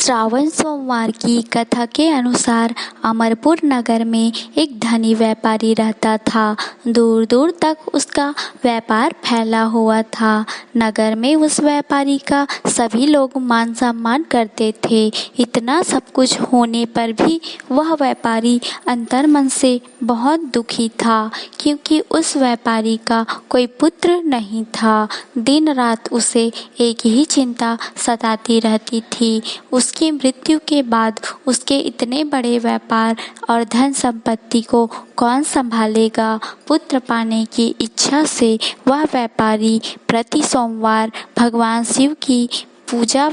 श्रावण सोमवार की कथा के अनुसार अमरपुर नगर में एक धनी व्यापारी रहता था। दूर दूर तक उसका व्यापार फैला हुआ था। नगर में उस व्यापारी का सभी लोग मान सम्मान करते थे। इतना सब कुछ होने पर भी वह व्यापारी अंतर्मन से बहुत दुखी था, क्योंकि उस व्यापारी का कोई पुत्र नहीं था। दिन रात उसे एक ही चिंता सताती रहती थी, उसकी मृत्यु के बाद उसके इतने बड़े व्यापार और धन संपत्ति को कौन संभालेगा। पुत्र पाने की इच्छा से वह व्यापारी प्रति सोमवार भगवान शिव की पूजा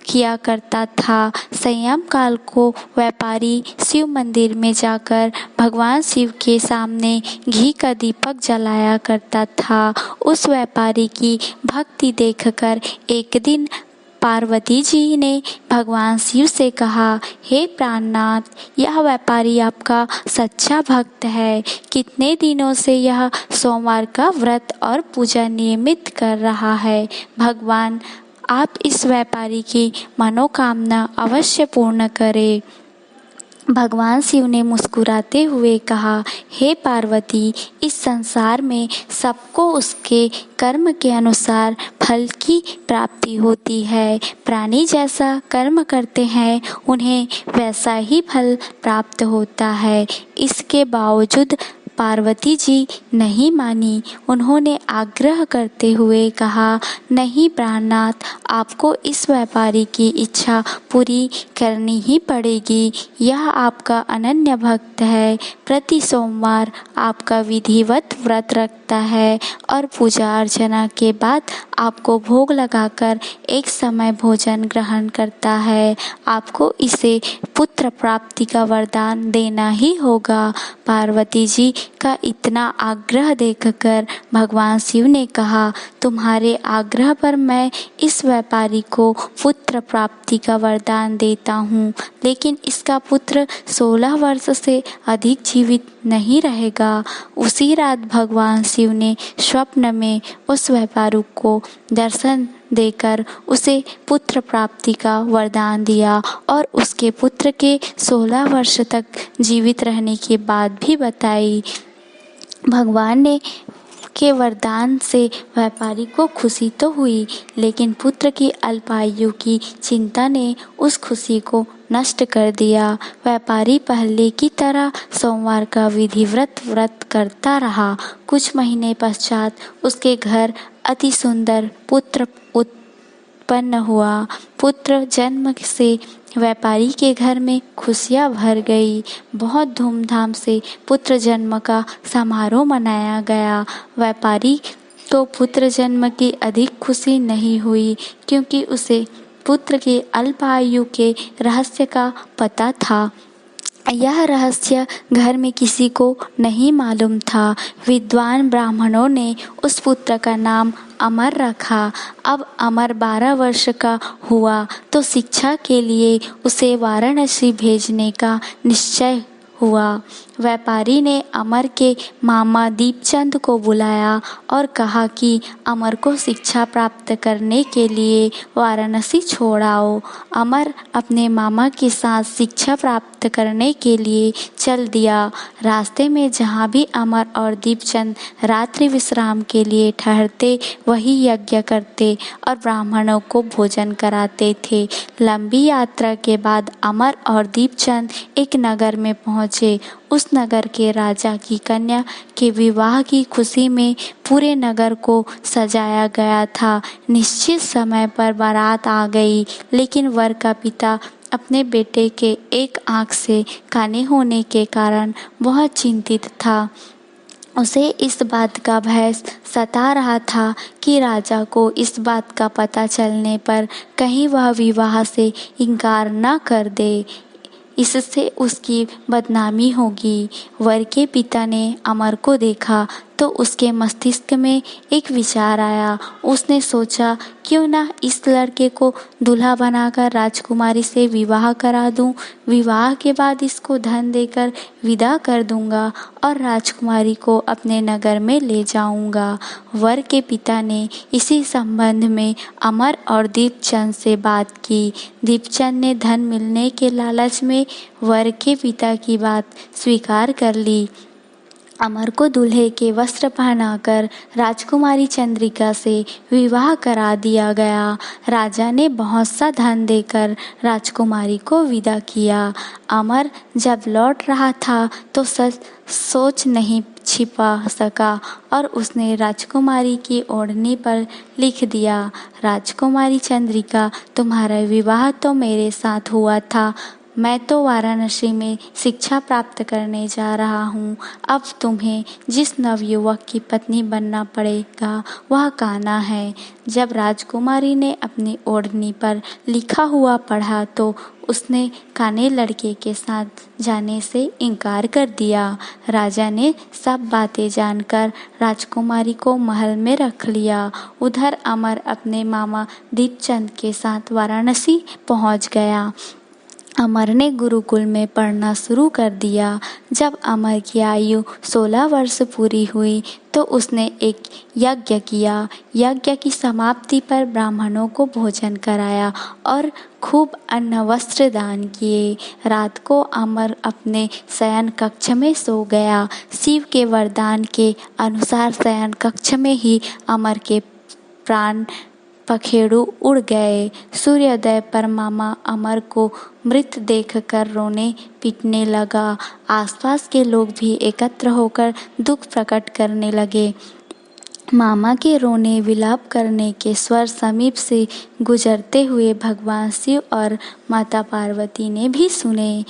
किया करता था। संयम काल को व्यापारी शिव मंदिर में जाकर भगवान शिव के सामने घी का दीपक जलाया करता था। उस व्यापारी की भक्ति देखकर एक दिन पार्वती जी ने भगवान शिव से कहा, हे प्राणनाथ, यह व्यापारी आपका सच्चा भक्त है। कितने दिनों से यह सोमवार का व्रत और पूजा नियमित कर रहा है। भगवान, आप इस व्यापारी की मनोकामना अवश्य पूर्ण करें। भगवान शिव ने मुस्कुराते हुए कहा, हे पार्वती, इस संसार में सबको उसके कर्म के अनुसार फल की प्राप्ति होती है। प्राणी जैसा कर्म करते हैं उन्हें वैसा ही फल प्राप्त होता है। इसके बावजूद पार्वती जी नहीं मानी। उन्होंने आग्रह करते हुए कहा, नहीं प्राणनाथ, आपको इस व्यापारी की इच्छा पूरी करनी ही पड़ेगी। यह आपका अनन्य भक्त है। प्रति सोमवार आपका विधिवत व्रत रखता है और पूजा अर्चना के बाद आपको भोग लगाकर एक समय भोजन ग्रहण करता है। आपको इसे पुत्र प्राप्ति का वरदान देना ही होगा। पार्वती जी का इतना आग्रह देखकर भगवान शिव ने कहा, तुम्हारे आग्रह पर मैं इस व्यापारी को पुत्र प्राप्ति का वरदान देता हूँ, लेकिन इसका पुत्र 16 वर्ष से अधिक जीवित नहीं रहेगा। उसी रात भगवान शिव ने स्वप्न में उस व्यापारी को दर्शन देकर उसे पुत्र प्राप्ति का वरदान दिया और उसके पुत्र के 16 वर्ष तक जीवित रहने की बात भी बताई। भगवान ने के वरदान से व्यापारी को खुशी तो हुई, लेकिन पुत्र की अल्पायु की चिंता ने उस खुशी को नष्ट कर दिया। व्यापारी पहले की तरह सोमवार का विधिवत व्रत करता रहा। कुछ महीने पश्चात उसके घर अति सुंदर पुत्र उत्पन्न हुआ। पुत्र जन्म से व्यापारी के घर में खुशियाँ भर गई। बहुत धूमधाम से पुत्र जन्म का समारोह मनाया गया। व्यापारी को पुत्र जन्म की अधिक खुशी नहीं हुई, क्योंकि उसे पुत्र की अल्पायु के रहस्य का पता था। यह रहस्य घर में किसी को नहीं मालूम था। विद्वान ब्राह्मणों ने उस पुत्र का नाम अमर रखा। अब अमर 12 वर्ष का हुआ तो शिक्षा के लिए उसे वाराणसी भेजने का निश्चय हुआ। व्यापारी ने अमर के मामा दीपचंद को बुलाया और कहा कि अमर को शिक्षा प्राप्त करने के लिए वाराणसी छोड़ाओ। अमर अपने मामा के साथ शिक्षा प्राप्त करने के लिए चल दिया। रास्ते में जहाँ भी अमर और दीपचंद रात्रि विश्राम के लिए ठहरते, वही यज्ञ करते और ब्राह्मणों को भोजन कराते थे। लंबी यात्रा के बाद अमर और दीपचंद एक नगर में पहुँचे। उस नगर के राजा की कन्या के विवाह की खुशी में पूरे नगर को सजाया गया था। निश्चित समय पर बारात आ गई, लेकिन वर का पिता अपने बेटे के एक आंख से काने होने के कारण बहुत चिंतित था। उसे इस बात का भय सता रहा था कि राजा को इस बात का पता चलने पर कहीं वह विवाह से इनकार न कर दे, इससे उसकी बदनामी होगी। वर के पिता ने अमर को देखा तो उसके मस्तिष्क में एक विचार आया। उसने सोचा, क्यों ना इस लड़के को दूल्हा बनाकर राजकुमारी से विवाह करा दूं। विवाह के बाद इसको धन देकर विदा कर दूंगा और राजकुमारी को अपने नगर में ले जाऊंगा। वर के पिता ने इसी संबंध में अमर और दीपचंद से बात की। दीपचंद ने धन मिलने के लालच में वर के पिता की बात स्वीकार कर ली। अमर को दूल्हे के वस्त्र पहनाकर राजकुमारी चंद्रिका से विवाह करा दिया गया। राजा ने बहुत सा धन देकर राजकुमारी को विदा किया। अमर जब लौट रहा था तो सोच नहीं छिपा सका और उसने राजकुमारी की ओढ़नी पर लिख दिया, राजकुमारी चंद्रिका, तुम्हारा विवाह तो मेरे साथ हुआ था। मैं तो वाराणसी में शिक्षा प्राप्त करने जा रहा हूँ। अब तुम्हें जिस नवयुवक की पत्नी बनना पड़ेगा वह कान्हा है। जब राजकुमारी ने अपनी ओढ़नी पर लिखा हुआ पढ़ा तो उसने काने लड़के के साथ जाने से इनकार कर दिया। राजा ने सब बातें जानकर राजकुमारी को महल में रख लिया। उधर अमर अपने मामा दीपचंद के साथ वाराणसी पहुंच गया। अमर ने गुरुकुल में पढ़ना शुरू कर दिया। जब अमर की आयु 16 वर्ष पूरी हुई तो उसने एक यज्ञ किया। यज्ञ की समाप्ति पर ब्राह्मणों को भोजन कराया और खूब अन्न वस्त्र दान किए। रात को अमर अपने शयन कक्ष में सो गया। शिव के वरदान के अनुसार शयन कक्ष में ही अमर के प्राण पखेरु उड़ गए। सूर्योदय पर मामा अमर को मृत देखकर रोने पीटने लगा। आसपास के लोग भी एकत्र होकर दुख प्रकट करने लगे। मामा के रोने विलाप करने के स्वर समीप से गुजरते हुए भगवान शिव और माता पार्वती ने भी सुने।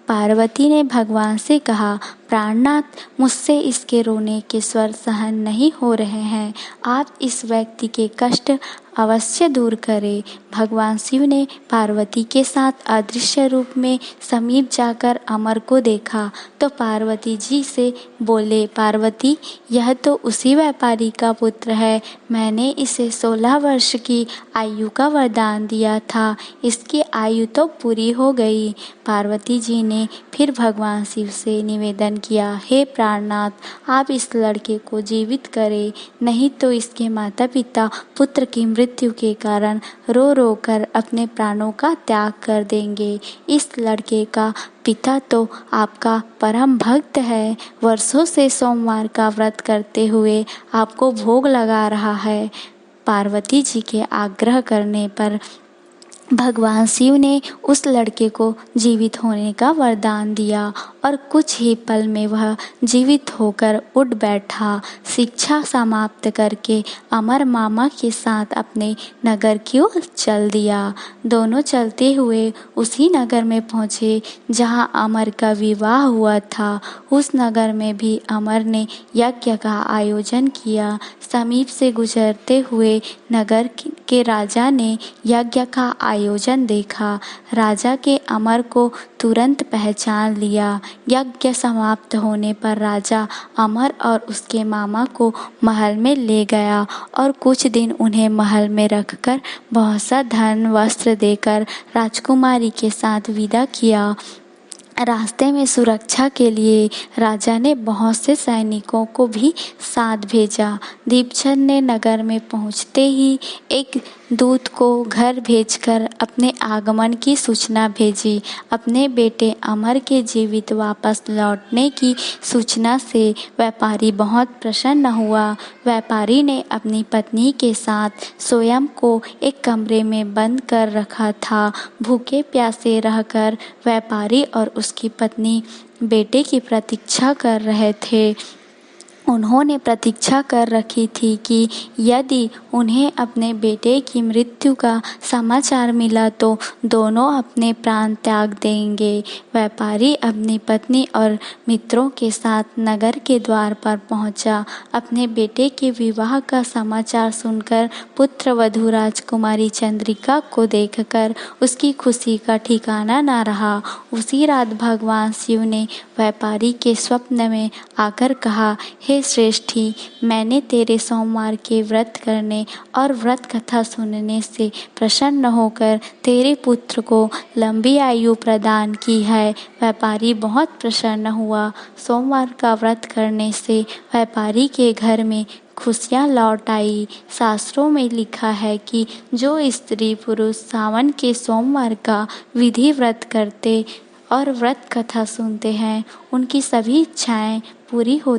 पार्वती ने भगवान से कहा, प्राणनाथ, मुझसे इसके रोने के स्वर सहन नहीं हो रहे हैं। आप इस व्यक्ति के कष्ट अवश्य दूर करें। भगवान शिव ने पार्वती के साथ अदृश्य रूप में समीप जाकर अमर को देखा तो पार्वती जी से बोले, पार्वती, यह तो उसी व्यापारी का पुत्र है। मैंने इसे 16 वर्ष की आयु का वरदान दिया था। इसकी आयु तो पूरी हो गई। पार्वती जी ने फिर भगवान शिव से निवेदन किया, हे प्राणनाथ, आप इस लड़के को जीवित करें, नहीं तो इसके माता पिता पुत्र की मृत्यु के कारण रो रो कर अपने प्राणों का त्याग कर देंगे। इस लड़के का पिता तो आपका परम भक्त है। वर्षों से सोमवार का व्रत करते हुए आपको भोग लगा रहा है। पार्वती जी के आग्रह करने पर भगवान शिव ने उस लड़के को जीवित होने का वरदान दिया और कुछ ही पल में वह जीवित होकर उठ बैठा। शिक्षा समाप्त करके अमर मामा के साथ अपने नगर की ओर चल दिया। दोनों चलते हुए उसी नगर में पहुँचे जहां अमर का विवाह हुआ था। उस नगर में भी अमर ने यज्ञ का आयोजन किया। समीप से गुजरते हुए नगर के राजा ने यज्ञ का आयोजन देखा। राजा के अमर को तुरंत पहचान लिया। यज्ञ समाप्त होने पर राजा अमर और उसके मामा को महल में ले गया और कुछ दिन उन्हें महल में रखकर बहुत सा धन वस्त्र देकर राजकुमारी के साथ विदा किया। रास्ते में सुरक्षा के लिए राजा ने बहुत से सैनिकों को भी साथ भेजा। दीपचंद ने नगर में पहुंचते ही एक दूत को घर भेजकर अपने आगमन की सूचना भेजी। अपने बेटे अमर के जीवित वापस लौटने की सूचना से व्यापारी बहुत प्रसन्न हुआ। व्यापारी ने अपनी पत्नी के साथ स्वयं को एक कमरे में बंद कर रखा था। भूखे प्यासे रहकर व्यापारी और उसकी पत्नी बेटे की प्रतीक्षा कर रहे थे। उन्होंने प्रतीक्षा कर रखी थी कि यदि उन्हें अपने बेटे की मृत्यु का समाचार मिला तो दोनों अपने प्राण त्याग देंगे। व्यापारी अपनी पत्नी और मित्रों के साथ नगर के द्वार पर पहुंचा। अपने बेटे के विवाह का समाचार सुनकर पुत्र वधू राजकुमारी चंद्रिका को देखकर उसकी खुशी का ठिकाना न रहा। उसी रात भगवान शिव ने व्यापारी के स्वप्न में आकर कहा, हे हे श्रेष्ठी, मैंने तेरे सोमवार के व्रत करने और व्रत कथा सुनने से प्रसन्न होकर तेरे पुत्र को लंबी आयु प्रदान की है। व्यापारी बहुत प्रसन्न हुआ। सोमवार का व्रत करने से व्यापारी के घर में खुशियाँ लौट आई। शास्त्रों में लिखा है कि जो स्त्री पुरुष सावन के सोमवार का विधि व्रत करते और व्रत कथा सुनते हैं, उनकी सभी इच्छाएं पूरी होती